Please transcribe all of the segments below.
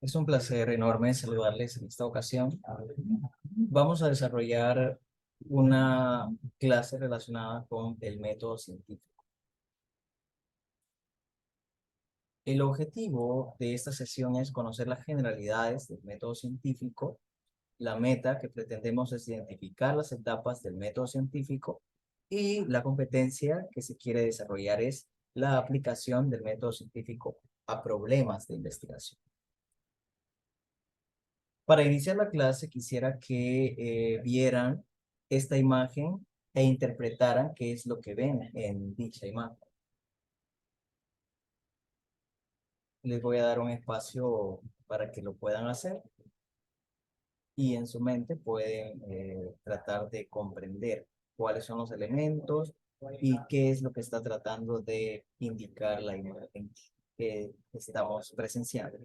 Es un placer enorme saludarles en esta ocasión. Vamos a desarrollar una clase relacionada con el método científico. El objetivo de esta sesión es conocer las generalidades del método científico. La meta que pretendemos es identificar las etapas del método científico y la competencia que se quiere desarrollar es la aplicación del método científico a problemas de investigación. Para iniciar la clase quisiera que vieran esta imagen e interpretaran qué es lo que ven en dicha imagen. Les voy a dar un espacio para que lo puedan hacer y en su mente pueden tratar de comprender cuáles son los elementos y qué es lo que está tratando de indicar la imagen que estamos presenciando.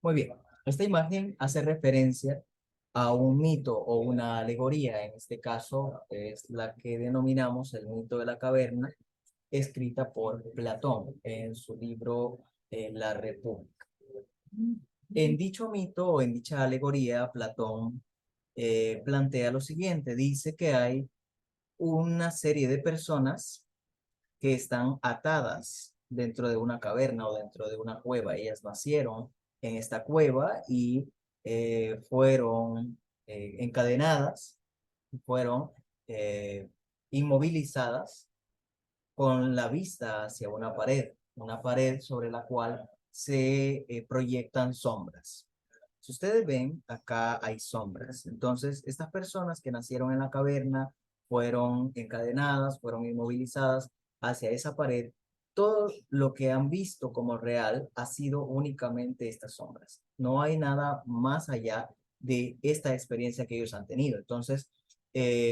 Muy bien, esta imagen hace referencia a un mito o una alegoría, en este caso es la que denominamos el mito de la caverna, escrita por Platón en su libro La República. En dicho mito o en dicha alegoría, Platón plantea lo siguiente, dice que hay una serie de personas que están atadas dentro de una caverna o dentro de una cueva. Ellas nacieron en esta cueva y fueron encadenadas, fueron eh, inmovilizadas con la vista hacia una pared sobre la cual se proyectan sombras. Si ustedes ven, acá hay sombras. Entonces, estas personas que nacieron en la caverna fueron encadenadas, fueron inmovilizadas hacia esa pared. Todo lo que han visto como real ha sido únicamente estas sombras. No hay nada más allá de esta experiencia que ellos han tenido. Entonces,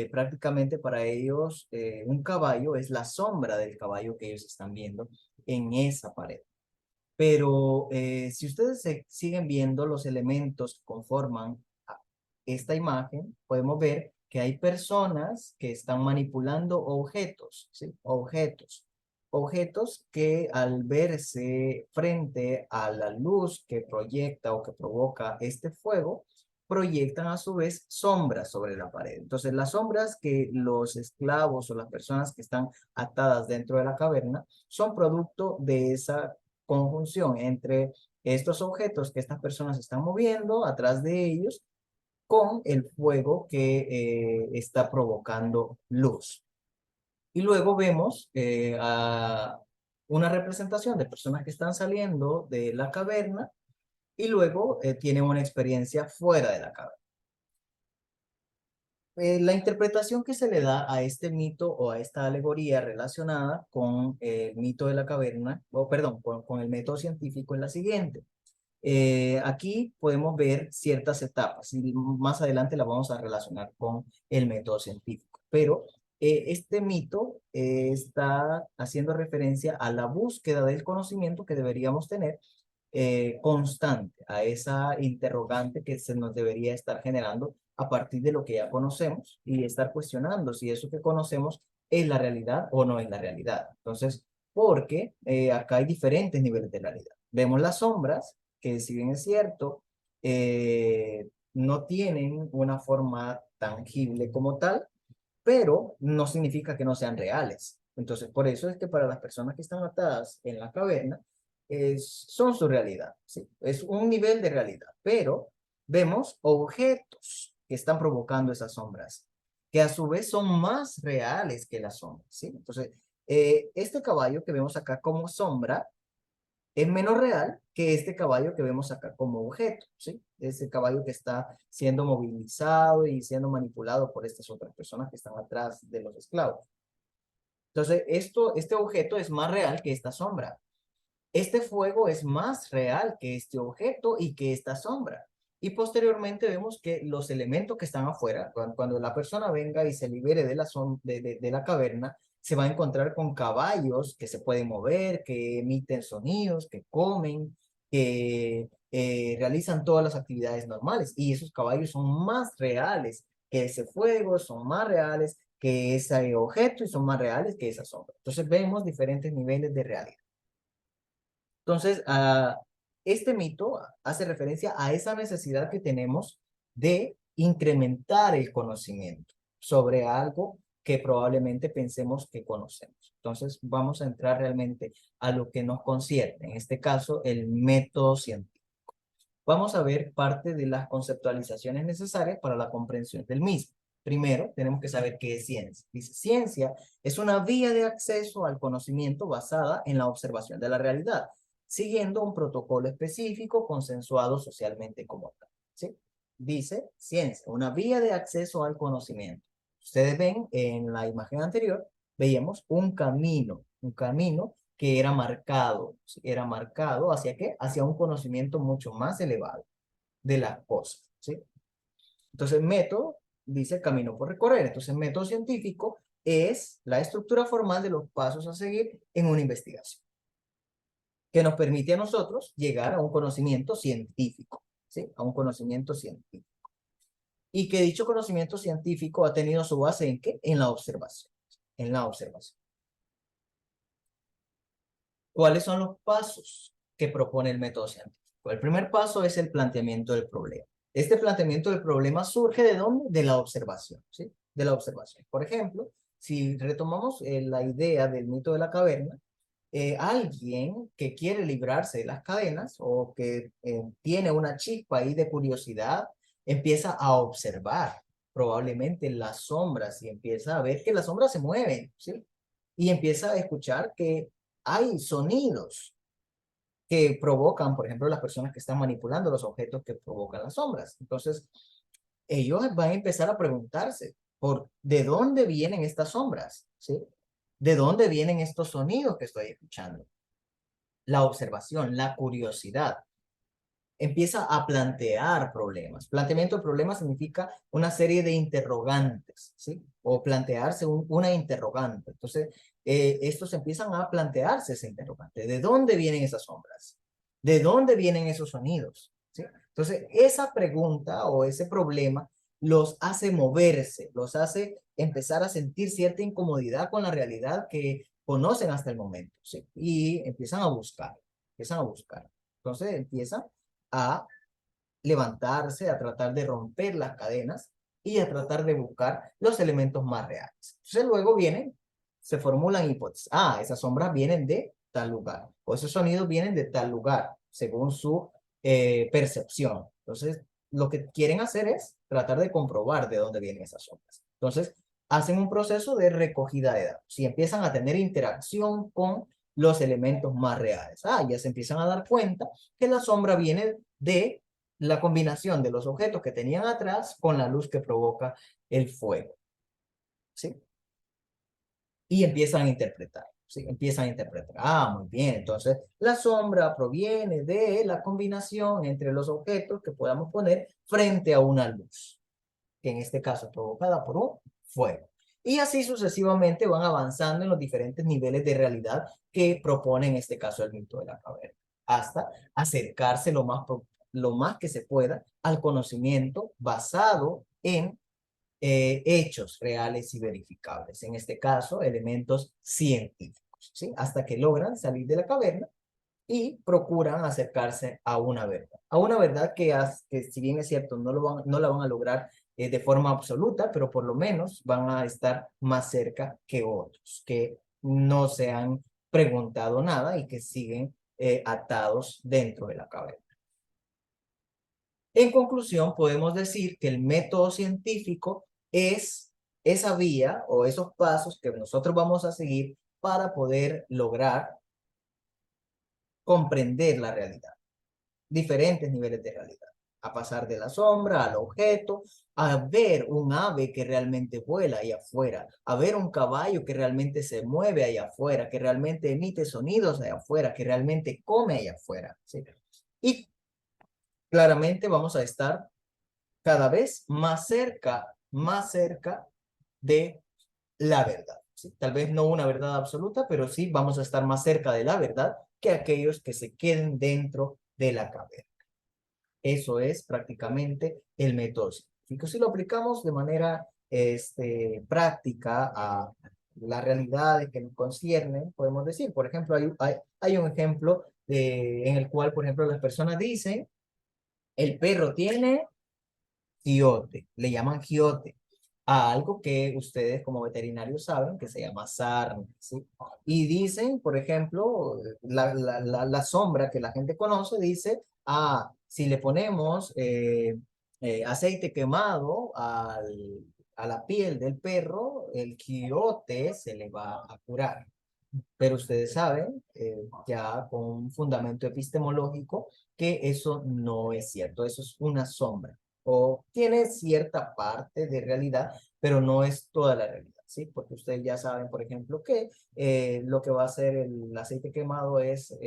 prácticamente para ellos, un caballo es la sombra del caballo que ellos están viendo en esa pared. Pero si ustedes siguen viendo los elementos que conforman esta imagen, podemos ver que hay personas que están manipulando objetos, ¿sí? Objetos que al verse frente a la luz que proyecta o que provoca este fuego, proyectan a su vez sombras sobre la pared. Entonces, las sombras que los esclavos o las personas que están atadas dentro de la caverna son producto de esa conjunción entre estos objetos que estas personas están moviendo atrás de ellos con el fuego que está provocando luz. Y luego vemos a una representación de personas que están saliendo de la caverna y luego tienen una experiencia fuera de la caverna. La interpretación que se le da a este mito o a esta alegoría relacionada con el mito de la caverna, o perdón, con el método científico es la siguiente. Aquí podemos ver ciertas etapas y más adelante la vamos a relacionar con el método científico. Pero este mito está haciendo referencia a la búsqueda del conocimiento que deberíamos tener constante, a esa interrogante que se nos debería estar generando a partir de lo que ya conocemos y estar cuestionando si eso que conocemos es la realidad o no es la realidad. Entonces, porque acá hay diferentes niveles de realidad. Vemos las sombras, que si bien es cierto, no tienen una forma tangible como tal, pero no significa que no sean reales. Entonces, por eso es que para las personas que están atadas en la caverna, son su realidad, ¿sí? Es un nivel de realidad, pero vemos objetos que están provocando esas sombras, que a su vez son más reales que las sombras, ¿sí? Entonces, este caballo que vemos acá como sombra es menos real que este caballo que vemos acá como objeto, ¿sí? Ese caballo que está siendo movilizado y siendo manipulado por estas otras personas que están atrás de los esclavos. Entonces, este objeto es más real que esta sombra. Este fuego es más real que este objeto y que esta sombra. Y posteriormente vemos que los elementos que están afuera, cuando la persona venga y se libere de de la caverna, se va a encontrar con caballos que se pueden mover, que emiten sonidos, que comen, que realizan todas las actividades normales. Y esos caballos son más reales que ese fuego, son más reales que ese objeto y son más reales que esa sombra. Entonces vemos diferentes niveles de realidad. Entonces, este mito hace referencia a esa necesidad que tenemos de incrementar el conocimiento sobre algo que probablemente pensemos que conocemos. Entonces, vamos a entrar realmente a lo que nos concierne, en este caso, el método científico. Vamos a ver parte de las conceptualizaciones necesarias para la comprensión del mismo. Primero, tenemos que saber qué es ciencia. Dice, ciencia es una vía de acceso al conocimiento basada en la observación de la realidad, siguiendo un protocolo específico consensuado socialmente como tal. ¿Sí? Dice, ciencia, una vía de acceso al conocimiento. Ustedes ven en la imagen anterior, veíamos un camino que era marcado, ¿sí? Era marcado ¿hacia qué? Hacia un conocimiento mucho más elevado de las cosas, ¿sí? Entonces, método dice camino por recorrer. Entonces, método científico es la estructura formal de los pasos a seguir en una investigación, que nos permite a nosotros llegar a un conocimiento científico, ¿sí? A un conocimiento científico. Y que dicho conocimiento científico ha tenido su base ¿en qué? En la observación, en la observación. ¿Cuáles son los pasos que propone el método científico? El primer paso es el planteamiento del problema. Este planteamiento del problema surge ¿de dónde? De la observación, ¿sí? De la observación. Por ejemplo, si retomamos la idea del mito de la caverna, alguien que quiere librarse de las cadenas o que tiene una chispa ahí de curiosidad, empieza a observar probablemente las sombras y empieza a ver que las sombras se mueven, ¿sí? Y empieza a escuchar que hay sonidos que provocan, por ejemplo, las personas que están manipulando los objetos que provocan las sombras. Entonces, ellos van a empezar a preguntarse por de dónde vienen estas sombras, ¿sí? ¿De dónde vienen estos sonidos que estoy escuchando? La observación, la curiosidad empieza a plantear problemas. Planteamiento de problemas significa una serie de interrogantes, ¿sí? O plantearse una interrogante. Entonces, estos empiezan a plantearse ese interrogante. ¿De dónde vienen esas sombras? ¿De dónde vienen esos sonidos? ¿Sí? Entonces, esa pregunta o ese problema los hace moverse, los hace empezar a sentir cierta incomodidad con la realidad que conocen hasta el momento, ¿sí? Y empiezan a buscar, empiezan a buscar. Entonces, empiezan a levantarse, a tratar de romper las cadenas y a tratar de buscar los elementos más reales. Entonces luego vienen, se formulan hipótesis. Ah, esas sombras vienen de tal lugar, o esos sonidos vienen de tal lugar, según su percepción. Entonces, lo que quieren hacer es tratar de comprobar de dónde vienen esas sombras. Entonces, hacen un proceso de recogida de datos y empiezan a tener interacción con los elementos más reales. Ah, ya se empiezan a dar cuenta que la sombra viene de la combinación de los objetos que tenían atrás con la luz que provoca el fuego. ¿Sí? Y empiezan a interpretar. ¿Sí? Empiezan a interpretar. Ah, muy bien. Entonces, la sombra proviene de la combinación entre los objetos que podamos poner frente a una luz, que en este caso es provocada por un fuego. Y así sucesivamente van avanzando en los diferentes niveles de realidad que propone en este caso el mito de la caverna, hasta acercarse lo más que se pueda al conocimiento basado en hechos reales y verificables, en este caso elementos científicos, ¿sí? Hasta que logran salir de la caverna y procuran acercarse a una verdad que si bien es cierto, no la van a lograr de forma absoluta, pero por lo menos van a estar más cerca que otros, que no se han preguntado nada y que siguen atados dentro de la caverna. En conclusión, podemos decir que el método científico es esa vía o esos pasos que nosotros vamos a seguir para poder lograr comprender la realidad, diferentes niveles de realidad, a pasar de la sombra al objeto, a ver un ave que realmente vuela allá afuera, a ver un caballo que realmente se mueve allá afuera, que realmente emite sonidos allá afuera, que realmente come allá afuera, ¿sí? Y claramente vamos a estar cada vez más cerca de la verdad, ¿sí? Tal vez no una verdad absoluta, pero sí vamos a estar más cerca de la verdad que aquellos que se queden dentro de la caverna. Eso es prácticamente el método científico. Si lo aplicamos de manera práctica a las realidades que nos conciernen, podemos decir. Por ejemplo, hay un ejemplo en el cual, por ejemplo, las personas dicen, el perro tiene giote, le llaman giote a algo que ustedes como veterinarios saben que se llama sarna, ¿sí? Y dicen, por ejemplo, la sombra que la gente conoce dice, si le ponemos aceite quemado a la piel del perro, el giote se le va a curar. Pero ustedes saben, ya con un fundamento epistemológico, que eso no es cierto, eso es una sombra, o tiene cierta parte de realidad, pero no es toda la realidad, ¿sí? Porque ustedes ya saben, por ejemplo, que lo que va a hacer el aceite quemado es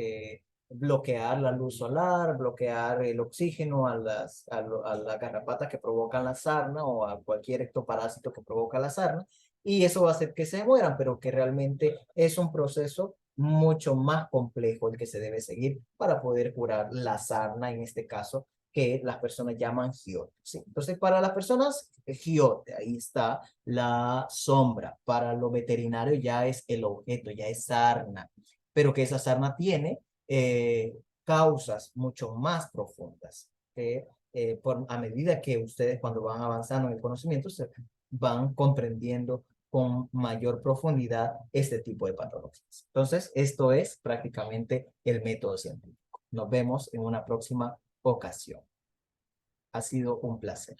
bloquear la luz solar, bloquear el oxígeno a las garrapatas que provocan la sarna o a cualquier ectoparásito que provoca la sarna, y eso va a hacer que se mueran, pero que realmente es un proceso mucho más complejo el que se debe seguir para poder curar la sarna, en este caso, que las personas llaman giote, ¿sí? Entonces, para las personas, giote, ahí está la sombra. Para los veterinarios ya es el objeto, ya es sarna, pero que esa sarna tiene causas mucho más profundas, que a medida que ustedes cuando van avanzando en el conocimiento se van comprendiendo con mayor profundidad este tipo de patologías. Entonces, esto es prácticamente el método científico. Nos vemos en una próxima ocasión. Ha sido un placer.